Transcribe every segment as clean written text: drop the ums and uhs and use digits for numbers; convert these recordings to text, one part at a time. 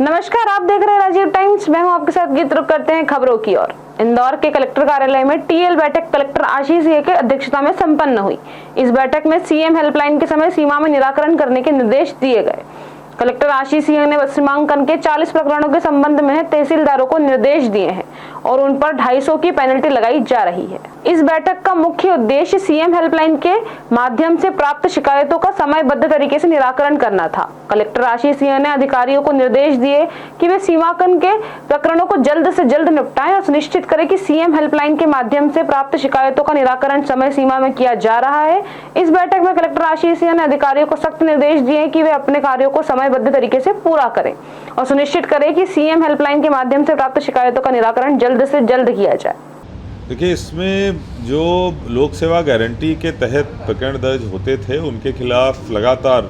नमस्कार, आप देख रहे हैं राजीव टाइम्स। मैं हूं आपके साथ। गीत रुक करते हैं खबरों की ओर। इंदौर के कलेक्टर कार्यालय में टीएल बैठक कलेक्टर आशीष सिंह के अध्यक्षता में संपन्न हुई। इस बैठक में सीएम हेल्पलाइन के समय सीमा में निराकरण करने के निर्देश दिए गए। कलेक्टर आशीष सिंह ने सीमांकन के 40 प्रकरणों के संबंध में तहसीलदारों को निर्देश दिए हैं और उन पर 250 की पेनल्टी लगाई जा रही है। इस बैठक का मुख्य उद्देश्य सीएम हेल्पलाइन के माध्यम से प्राप्त शिकायतों का समयबद्ध तरीके से निराकरण करना था। कलेक्टर आशीष सिंह ने अधिकारियों को निर्देश दिए कि वे सीमांकन के प्रकरणों को जल्द से जल्द निपटाएं और सुनिश्चित करें कि सीएम हेल्पलाइन के माध्यम से प्राप्त शिकायतों का निराकरण समय सीमा में किया जा रहा है। इस बैठक में कलेक्टर आशीष सिंह ने अधिकारियों को सख्त निर्देश दिए कि वे अपने कार्यों को समयबद्ध तरीके से पूरा करें और सुनिश्चित करें कि सीएम हेल्पलाइन के माध्यम से प्राप्त शिकायतों का निराकरण जल्द से जल्द किया जाए। देखिए, इसमें जो लोक सेवा गारंटी के तहत प्रकरण दर्ज होते थे उनके खिलाफ लगातार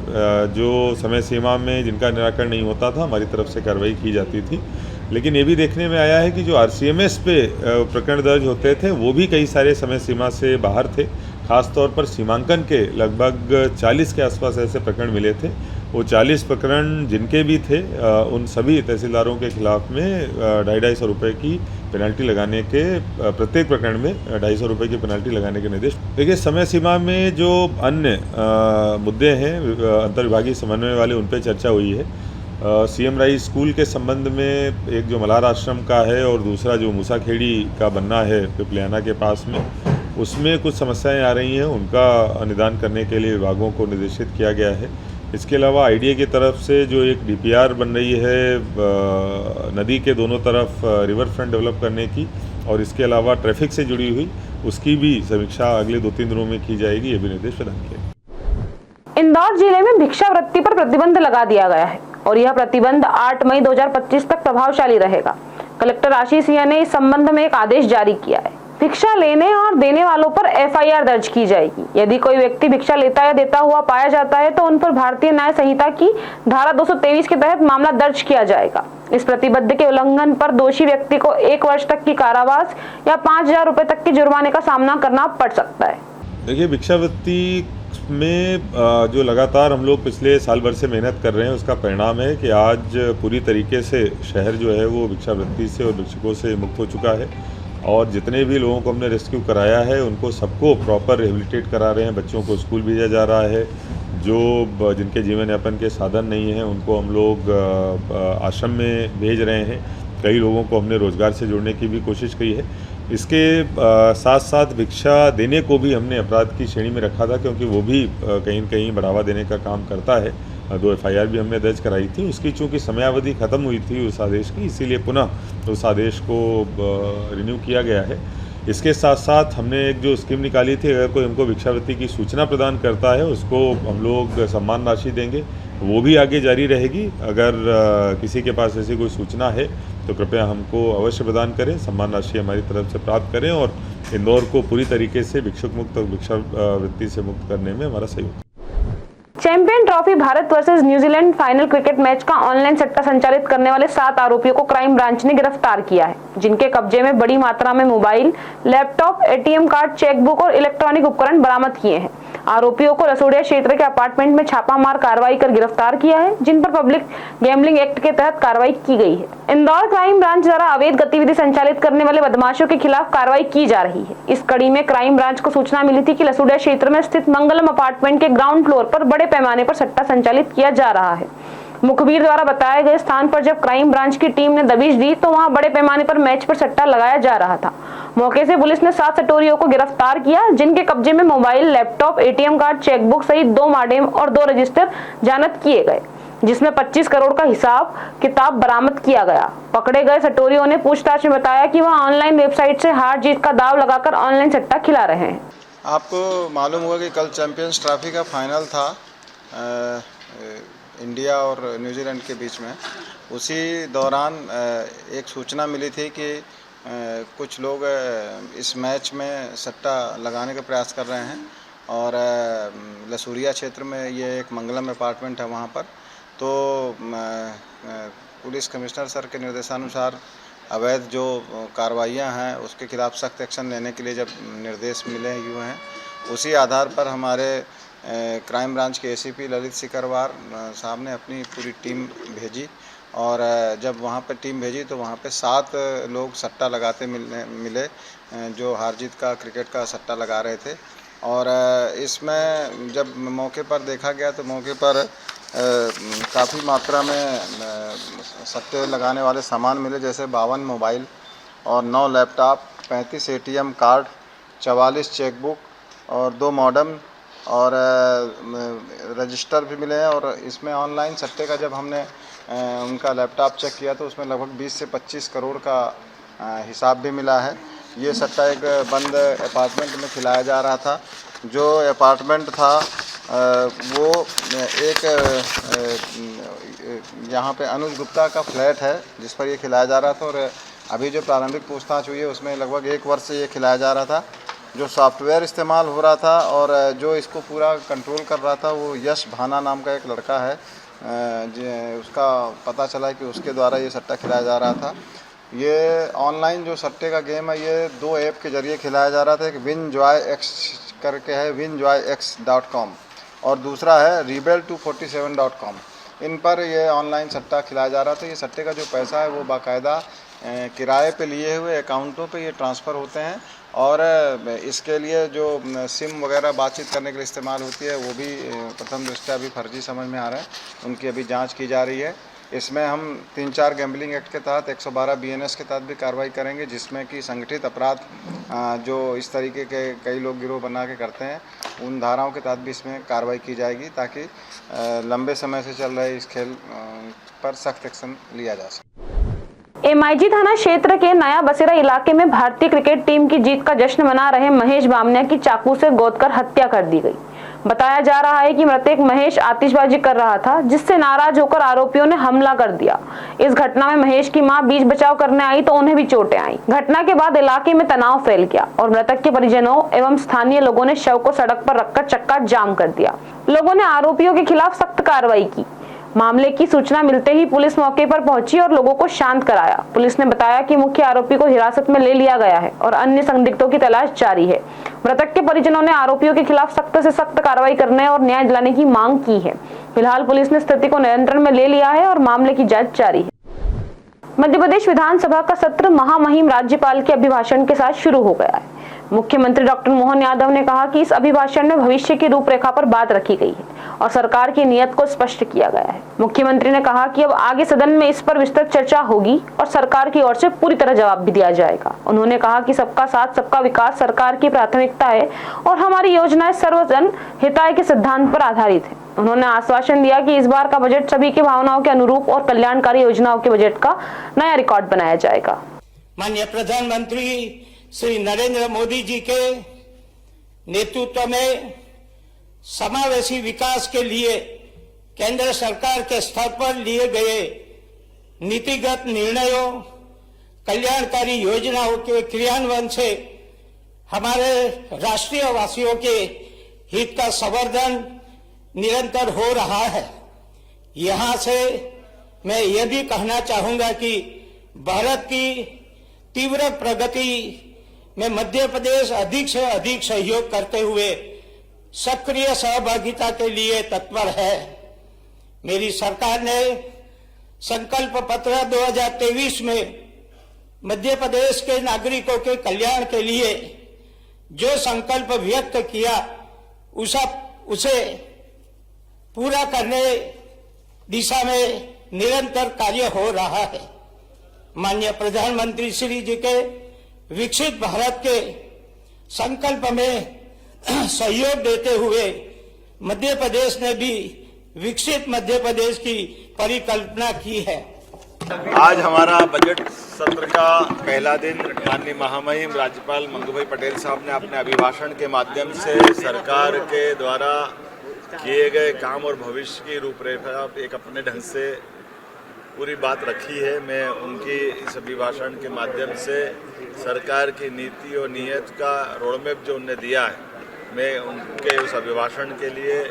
जो समय सीमा में जिनका निराकरण नहीं होता था हमारी तरफ से कार्रवाई की जाती थी। लेकिन ये भी देखने में आया है कि जो आरसीएमएस पे प्रकरण दर्ज होते थे वो भी कई सारे समय सीमा से बाहर थे। खास तौर पर सीमांकन के लगभग 40 के आसपास ऐसे प्रकरण मिले थे। वो 40 प्रकरण जिनके भी थे उन सभी तहसीलदारों के खिलाफ में 250 रुपये की पेनल्टी लगाने के, प्रत्येक प्रकरण में 250 रुपये की पेनल्टी लगाने के निर्देश। देखिए, समय सीमा में जो अन्य मुद्दे हैं अंतर्विभागीय समन्वय वाले, उन पर चर्चा हुई है। सीएम राइज स्कूल के संबंध में एक जो मल्हार आश्रम का है और दूसरा जो मूसाखेड़ी का बनना है पिपलियाना के पास में, उसमें कुछ समस्याएं आ रही हैं। उनका निदान करने के लिए विभागों को निर्देशित किया गया है। इसके अलावा आईडीए की तरफ से जो एक डीपीआर बन रही है नदी के दोनों तरफ रिवर फ्रंट डेवलप करने की, और इसके अलावा ट्रैफिक से जुड़ी हुई, उसकी भी समीक्षा अगले 2-3 दिनों में की जाएगी। ये भी निर्देश प्रदान किया। इंदौर जिले में भिक्षावृत्ति पर प्रतिबंध लगा दिया गया है और यह प्रतिबंध 8 मई 2025 तक प्रभावशाली रहेगा। कलेक्टर आशीष सिंह ने इस संबंध में एक आदेश जारी किया है। भिक्षा लेने और देने वालों पर एफआईआर दर्ज की जाएगी। यदि कोई व्यक्ति भिक्षा लेता या देता हुआ पाया जाता है तो उन पर भारतीय न्याय संहिता की धारा 223 के तहत मामला दर्ज किया जाएगा। इस प्रतिबंध के उल्लंघन पर दोषी व्यक्ति को 1 वर्ष तक की कारावास या 5,000 रुपए तक के जुर्माने का सामना करना पड़ सकता है। देखिए, भिक्षावृत्ति में जो लगातार हम लोग पिछले साल भर से मेहनत कर रहे हैं, उसका परिणाम है कि आज पूरी तरीके से शहर जो है वो भिक्षावृत्ति से और भिक्षुकों से मुक्त हो चुका है। और जितने भी लोगों को हमने रेस्क्यू कराया है उनको सबको प्रॉपर रिहेबिलिटेट करा रहे हैं। बच्चों को स्कूल भेजा जा रहा है। जो जिनके जीवन यापन के साधन नहीं हैं उनको हम लोग आश्रम में भेज रहे हैं। कई लोगों को हमने रोज़गार से जोड़ने की भी कोशिश की है। इसके साथ साथ भिक्षा देने को भी हमने अपराध की श्रेणी में रखा था, क्योंकि वो भी कहीं न कहीं बढ़ावा देने का काम करता है। 2 एफआईआर भी हमने दर्ज कराई थी। उसकी चूँकि समयावधि ख़त्म हुई थी उस आदेश की, इसीलिए पुनः उस आदेश को रिन्यू किया गया है। इसके साथ साथ हमने एक जो स्कीम निकाली थी, अगर कोई हमको भिक्षावृत्ति की सूचना प्रदान करता है उसको हम लोग सम्मान राशि देंगे, वो भी आगे जारी रहेगी। अगर किसी के पास ऐसी कोई सूचना है तो कृपया हमको अवश्य प्रदान करें, सम्मान राशि हमारी तरफ से प्राप्त करें और इंदौर को पूरी तरीके से भिक्षुक मुक्त और भिक्षावृत्ति से मुक्त करने में हमारा सहयोग। Champion trophy Bharat versus New Zealand final cricket match का ऑनलाइन सट्टा संचालित करने वाले 7 आरोपियों को क्राइम ब्रांच ने गिरफ्तार किया है, जिनके कब्जे में बड़ी मात्रा में mobile, laptop, ATM card, chequebook और इलेक्ट्रॉनिक उपकरण बरामद किए हैं। आरोपियों को रसोड़िया क्षेत्र के अपार्टमेंट में छापामार कार्रवाई कर गिरफ्तार किया है, जिन पर पब्लिक गैम्बलिंग एक्ट के तहत कार्रवाई की गई है। इंदौर क्राइम ब्रांच द्वारा अवैध गतिविधि संचालित करने वाले बदमाशों के खिलाफ कार्रवाई की जा रही है। इस कड़ी में क्राइम ब्रांच को सूचना मिली थी कि रसोड़िया क्षेत्र में स्थित मंगलम अपार्टमेंट के ग्राउंड फ्लोर पर बड़े पैमाने पर सट्टा संचालित किया जा रहा है। मुखबिर द्वारा बताए गए स्थान पर जब क्राइम ब्रांच की टीम ने दबिश दी तो वहां बड़े पैमाने पर मैच पर सट्टा लगाया जा रहा था। मौके से पुलिस ने 7 सटोरियों को गिरफ्तार किया, जिनके कब्जे में mobile, laptop, ATM card, chequebook सहित 2 मॉडेम और 2 रजिस्टर जब्त किए गए, जिसमें 25 करोड़ का हिसाब किताब बरामद किया गया। पकड़े गए सटोरियों ने पूछताछ में बताया कि वह ऑनलाइन वेबसाइट से हार जीत का दाव लगाकर ऑनलाइन सट्टा खिला रहे हैं। आपको मालूम होगा कि कल चैंपियंस ट्रॉफी का फाइनल था इंडिया और न्यूजीलैंड के बीच में। उसी दौरान एक सूचना मिली थी कि कुछ लोग इस मैच में सट्टा लगाने का प्रयास कर रहे हैं और लसूरिया क्षेत्र में ये एक मंगलम अपार्टमेंट है वहाँ पर। तो पुलिस कमिश्नर सर के निर्देशानुसार अवैध जो कार्रवाइयाँ हैं उसके खिलाफ सख्त एक्शन लेने के लिए जब निर्देश मिले हुए हैं, उसी आधार पर हमारे क्राइम ब्रांच के एसीपी ललित सिकरवार साहब ने अपनी पूरी टीम भेजी और जब वहाँ पे टीम भेजी तो वहाँ पे 7 लोग सट्टा लगाते मिले जो हार जीत का क्रिकेट का सट्टा लगा रहे थे। और इसमें जब मौके पर देखा गया तो मौके पर काफ़ी मात्रा में सट्टे लगाने वाले सामान मिले, जैसे 52 मोबाइल और 9 लैपटॉप, 35 ATM कार्ड, 44 चेकबुक और 2 मॉडेम और रजिस्टर भी मिले हैं। और इसमें ऑनलाइन सट्टे का जब हमने उनका लैपटॉप चेक किया तो उसमें लगभग 20 से 25 करोड़ का हिसाब भी मिला है। ये सट्टा एक बंद अपार्टमेंट में खिलाया जा रहा था। जो अपार्टमेंट था वो एक यहाँ पे अनुज गुप्ता का फ्लैट है जिस पर ये खिलाया जा रहा था। और अभी जो प्रारंभिक पूछताछ हुई है उसमें लगभग 1 वर्ष से ये खिलाया जा रहा था। जो सॉफ्टवेयर इस्तेमाल हो रहा था और जो इसको पूरा कंट्रोल कर रहा था वो यश भाना नाम का एक लड़का है। उसका पता चला कि उसके द्वारा ये सट्टा खिलाया जा रहा था। ये ऑनलाइन जो सट्टे का गेम है ये 2 ऐप के ज़रिए खिलाया जा रहा था। एक winjoyx करके है winjoyx.com और दूसरा है rebel247.com। इन पर ये ऑनलाइन सट्टा खिलाया जा रहा था। ये सट्टे का जो पैसा है वो बाकायदा किराए पे लिए हुए अकाउंटों पे ये ट्रांसफ़र होते हैं और इसके लिए जो सिम वगैरह बातचीत करने के लिए इस्तेमाल होती है वो भी प्रथम दृष्टया अभी फर्जी समझ में आ रहा है। उनकी अभी जांच की जा रही है। इसमें हम 3-4 गैम्बलिंग एक्ट के तहत 112 BNS के तहत भी कार्रवाई करेंगे, जिसमें कि संगठित अपराध जो इस तरीके के कई लोग गिरोह बना के करते हैं उन धाराओं के तहत भी इसमें कार्रवाई की जाएगी ताकि लंबे समय से चल रहे इस खेल पर सख्त एक्शन लिया जा सके। MIG थाना क्षेत्र के नया बसेरा इलाके में भारतीय क्रिकेट टीम की जीत का जश्न मना रहे महेश बामनिया की चाकू से गोदकर हत्या कर दी गई। बताया जा रहा है कि मृतक महेश आतिशबाजी कर रहा था, जिससे नाराज होकर आरोपियों ने हमला कर दिया। इस घटना में महेश की मां बीच बचाव करने आई तो उन्हें भी चोटें आई। घटना के बाद इलाके में तनाव फैल गया और मृतक के परिजनों एवं स्थानीय लोगों ने शव को सड़क पर रखकर चक्का जाम कर दिया। लोगों ने आरोपियों के खिलाफ सख्त कार्रवाई की। मामले की सूचना मिलते ही पुलिस मौके पर पहुंची और लोगों को शांत कराया। पुलिस ने बताया कि मुख्य आरोपी को हिरासत में ले लिया गया है और अन्य संदिग्धों की तलाश जारी है। मृतक के परिजनों ने आरोपियों के खिलाफ सख्त से सख्त कार्रवाई करने और न्याय दिलाने की मांग की है। फिलहाल पुलिस ने स्थिति को नियंत्रण में ले लिया है और मामले की जांच जारी है। मध्य प्रदेश विधानसभा का सत्र महामहिम राज्यपाल के अभिभाषण के साथ शुरू हो गया है। मुख्यमंत्री डॉक्टर मोहन यादव ने कहा कि इस अभिभाषण में भविष्य की रूपरेखा पर बात रखी गई है और सरकार की नीयत को स्पष्ट किया गया है। मुख्यमंत्री ने कहा कि अब आगे सदन में इस पर विस्तृत चर्चा होगी और सरकार की ओर से पूरी तरह जवाब भी दिया जाएगा। उन्होंने कहा कि सबका साथ सबका विकास सरकार की प्राथमिकता है और हमारी योजनाएं सर्वजन हिताय के सिद्धांत पर आधारित है। उन्होंने आश्वासन दिया कि इस बार का बजट सभी की भावनाओं के अनुरूप और कल्याणकारी योजनाओं के बजट का नया रिकॉर्ड बनाया जाएगा। माननीय प्रधानमंत्री श्री नरेंद्र मोदी जी के नेतृत्व में समावेशी विकास के लिए केंद्र सरकार के स्तर पर लिए गए नीतिगत निर्णयों, कल्याणकारी योजनाओं के क्रियान्वयन से हमारे राष्ट्रीय वासियों के हित का संवर्धन निरंतर हो रहा है। यहां से मैं यह भी कहना चाहूंगा कि भारत की तीव्र प्रगति में मध्य प्रदेश अधिक से अधिक सहयोग करते हुए सक्रिय सहभागिता के लिए तत्पर है। मेरी सरकार ने संकल्प पत्र 2023 में मध्य प्रदेश के नागरिकों के कल्याण के लिए जो संकल्प व्यक्त किया उसे पूरा करने दिशा में निरंतर कार्य हो रहा है। माननीय प्रधानमंत्री श्री जी के विकसित भारत के संकल्प में सहयोग देते हुए मध्य प्रदेश ने भी विकसित मध्य प्रदेश की परिकल्पना की है। आज हमारा बजट सत्र का पहला दिन माननीय महामहिम राज्यपाल मंगू भाई पटेल साहब ने अपने अभिभाषण के माध्यम से सरकार के द्वारा किए गए काम और भविष्य की रूपरेखा एक अपने ढंग से पूरी बात रखी है। मैं उनकी इस अभिभाषण के माध्यम से सरकार की नीति और नीयत का रोडमैप जो उनने दिया है, मैं उनके उस अभिभाषण के लिए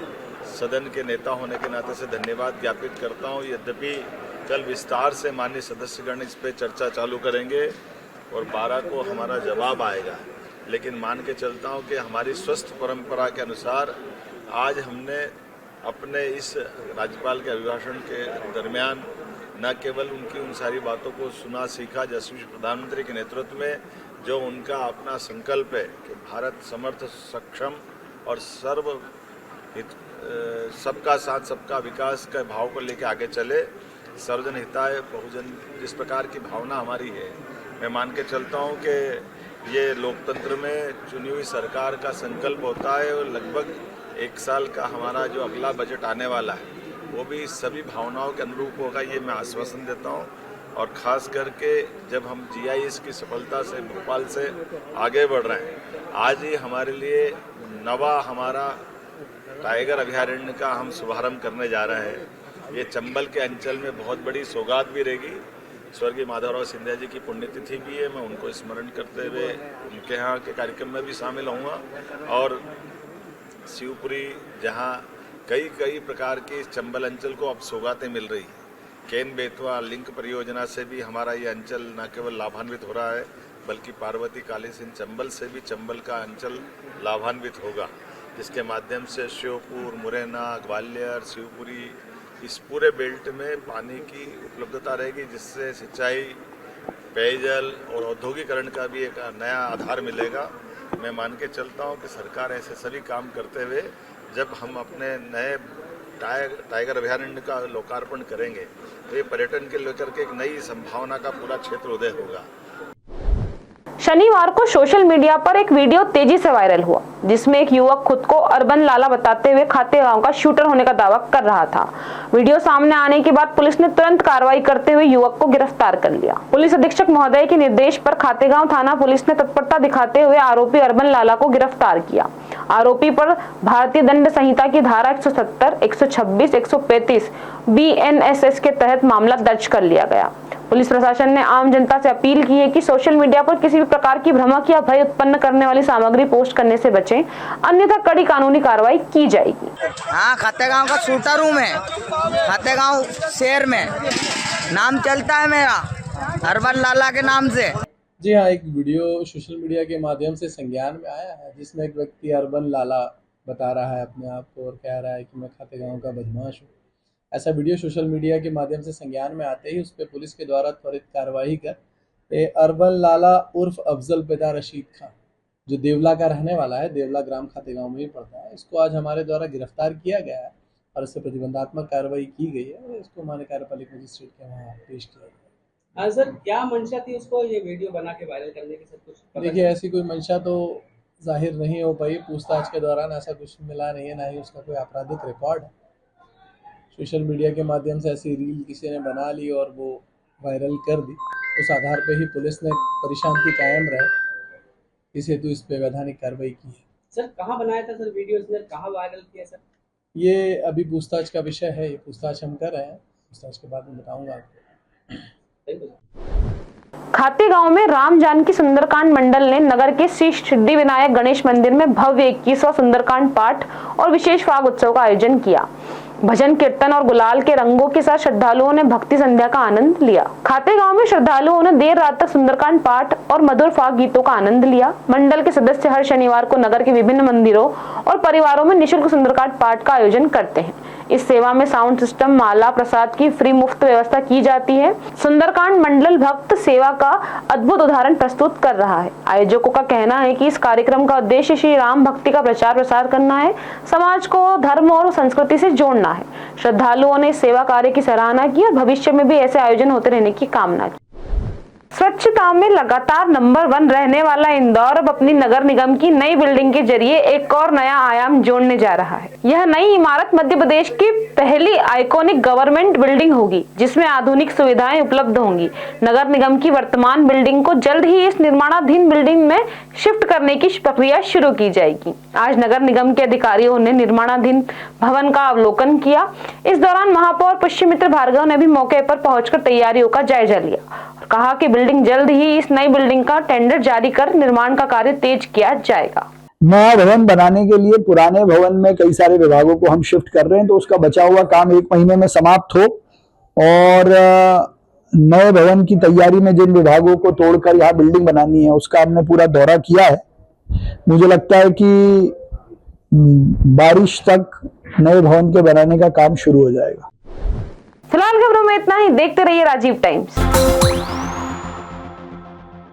सदन के नेता होने के नाते से धन्यवाद ज्ञापित करता हूँ। यद्यपि कल विस्तार से माननीय सदस्यगण इस पर चर्चा चालू करेंगे और 12 को हमारा जवाब आएगा, लेकिन मान के चलता हूँ कि हमारी स्वस्थ परंपरा के अनुसार आज हमने अपने इस राज्यपाल के अभिभाषण के दरमियान न केवल उनकी उन सारी बातों को सुना सीखा, यशस्वी प्रधानमंत्री के नेतृत्व में जो उनका अपना संकल्प है कि भारत समर्थ, सक्षम और सबका साथ सबका विकास के भाव को लेकर आगे चले, सर्वजन हिताय बहुजन, जिस प्रकार की भावना हमारी है, मैं मान के चलता हूँ कि ये लोकतंत्र में चुनी हुई सरकार का संकल्प होता है और लगभग 1 साल का हमारा जो अगला बजट आने वाला है वो भी सभी भावनाओं के अनुरूप होगा, ये मैं आश्वासन देता हूँ। और ख़ास करके जब हम GIS की सफलता से भोपाल से आगे बढ़ रहे हैं, आज ही हमारे लिए नवा हमारा टाइगर अभयारण्य का हम शुभारंभ करने जा रहे हैं। ये चंबल के अंचल में बहुत बड़ी सौगात भी रहेगी। स्वर्गीय माधवराव सिंधिया जी की पुण्यतिथि भी है, मैं उनको स्मरण करते हुए उनके यहाँ के कार्यक्रम में भी शामिल होऊंगा। और शिवपुरी, जहाँ कई प्रकार की चंबल अंचल को अब सौगातें मिल रही हैं, केन बेतवा लिंक परियोजना से भी हमारा ये अंचल न केवल लाभान्वित हो रहा है, बल्कि पार्वती काली सिंह चंबल से भी चंबल का अंचल लाभान्वित होगा, जिसके माध्यम से श्योपुर, मुरैना, ग्वालियर, शिवपुरी, इस पूरे बेल्ट में पानी की उपलब्धता रहेगी, जिससे सिंचाई, पेयजल और औद्योगिकरण का भी एक नया आधार मिलेगा। मैं मान के चलता हूँ कि सरकार ऐसे सभी काम करते हुए जब हम अपने नए टाइगर अभयारण्य का लोकार्पण करेंगे तो ये पर्यटन के लेकर के एक नई संभावना का पूरा क्षेत्र उदय होगा। शनिवार को सोशल मीडिया पर एक वीडियो तेजी से वायरल हुआ, जिसमें एक युवक खुद को अर्बन लाला बताते हुए खातेगांव का शूटर होने का दावा कर रहा था। वीडियो सामने आने के बाद पुलिस ने तुरंत कार्रवाई करते हुए युवक को गिरफ्तार कर लिया। पुलिस अधीक्षक महोदय के निर्देश पर खातेगांव थाना पुलिस ने तत्परता दिखाते हुए आरोपी अर्बन लाला को गिरफ्तार किया। आरोपी पर भारतीय दंड संहिता की धारा 170, 126, 135 BNSS के तहत मामला दर्ज कर लिया गया। पुलिस प्रशासन ने आम जनता से अपील की है कि सोशल मीडिया पर किसी भी प्रकार की भ्रमक या भय उत्पन्न करने वाली सामग्री पोस्ट करने से बचें, अन्यथा कड़ी कानूनी कार्रवाई की जाएगी। हाँ, खातेगांव का शूटर हूँ मैं, खातेगांव शहर में नाम चलता है मेरा अर्बन लाला के नाम से। जी हाँ, एक वीडियो सोशल मीडिया के माध्यम से संज्ञान में आया है, जिसमें एक व्यक्ति अर्बन लाला बता रहा है अपने आप को और कह रहा है कि मैं खातेगांव का बदमाश हूँ। ऐसा वीडियो सोशल मीडिया के माध्यम से संज्ञान में आते ही उस पर पुलिस के द्वारा त्वरित कार्रवाई कर अर्बन लाला उर्फ अफजल पैदा रशीद खान, जो देवला का रहने वाला है, देवला ग्राम खातेगांव में ही पड़ता है, इसको आज हमारे द्वारा गिरफ्तार किया गया है और इससे प्रतिबंधात्मक कार्रवाई की गई है और इसको माननीय कार्यपालिक मजिस्ट्रेट के वहाँ पेश किया गया। हाँ सर, क्या मंशा थी उसको ये वीडियो बना के वायरल करने की? सर कुछ देखिए, ऐसी कोई मंशा तो जाहिर नहीं हो पाई। पूछताछ के दौरान ऐसा कुछ मिला नहीं है, ना ही उसका कोई आपराधिक रिकॉर्ड है। सोशल मीडिया के माध्यम से ऐसी रील किसी ने बना ली और वो वायरल कर दी, उस आधार पर ही पुलिस ने परिशांति कायम रहे इस हेतु इस पे वैधानिक कार्रवाई की है। सर कहाँ बनाया था सर वीडियो, इसने कहाँ वायरल किया सर? ये अभी पूछताछ का विषय है, ये पूछताछ हम कर रहे हैं, पूछताछ के बाद में बताऊंगा आपको। खातेगांव में राम जानकी सुंदरकांड मंडल ने नगर के श्री सिद्धि विनायक गणेश मंदिर में भव्य 21वां सुंदरकांड पाठ और विशेष फाग उत्सव का आयोजन किया। भजन कीर्तन और गुलाल के रंगों के साथ श्रद्धालुओं ने भक्ति संध्या का आनंद लिया। खातेगांव में श्रद्धालुओं ने देर रात तक सुंदरकांड पाठ और मधुर फाग गीतों का आनंद लिया। मंडल के सदस्य हर शनिवार को नगर के विभिन्न मंदिरों और परिवारों में निःशुल्क सुंदरकांड पाठ का आयोजन करते हैं। इस सेवा में साउंड सिस्टम, माला प्रसाद की फ्री मुफ्त व्यवस्था की जाती है। सुंदरकांड मंडल भक्त सेवा का अद्भुत उदाहरण प्रस्तुत कर रहा है। आयोजकों का कहना है कि इस कार्यक्रम का उद्देश्य श्री राम भक्ति का प्रचार प्रसार करना है, समाज को धर्म और संस्कृति से जोड़ना है। श्रद्धालुओं ने इस सेवा कार्य की सराहना की और भविष्य में भी ऐसे आयोजन होते रहने की कामना की। स्वच्छता में लगातार नंबर 1 रहने वाला इंदौर अब अपनी नगर निगम की नई बिल्डिंग के जरिए एक और नया आयाम जोड़ने जा रहा है। यह नई इमारत मध्य प्रदेश की पहली आइकॉनिक गवर्नमेंट बिल्डिंग होगी, जिसमें आधुनिक सुविधाएं उपलब्ध होंगी। नगर निगम की वर्तमान बिल्डिंग को जल्द ही इस निर्माणाधीन बिल्डिंग में शिफ्ट करने की प्रक्रिया शुरू की जाएगी। आज नगर निगम के अधिकारियों ने निर्माणाधीन भवन का अवलोकन किया। इस दौरान महापौर पुष्यमित्र भार्गव ने भी मौके पर पहुंचकर तैयारियों का जायजा लिया और कहा कि बिल्डिंग जल्द ही इस नई बिल्डिंग का टेंडर जारी कर निर्माण का कार्य तेज किया जाएगा। नया भवन बनाने के लिए पुराने भवन में कई सारे विभागों को हम शिफ्ट कर रहे हैं, तो उसका बचा हुआ काम 1 महीने में समाप्त हो और नए भवन की तैयारी में जिन विभागों को तोड़कर यहाँ बिल्डिंग बनानी है उसका हमने पूरा दौरा किया है। मुझे लगता है कि बारिश तक नए भवन के बनाने का काम शुरू हो जाएगा। फिलहाल खबरों में इतना ही। देखते रहिए राजीव टाइम्स।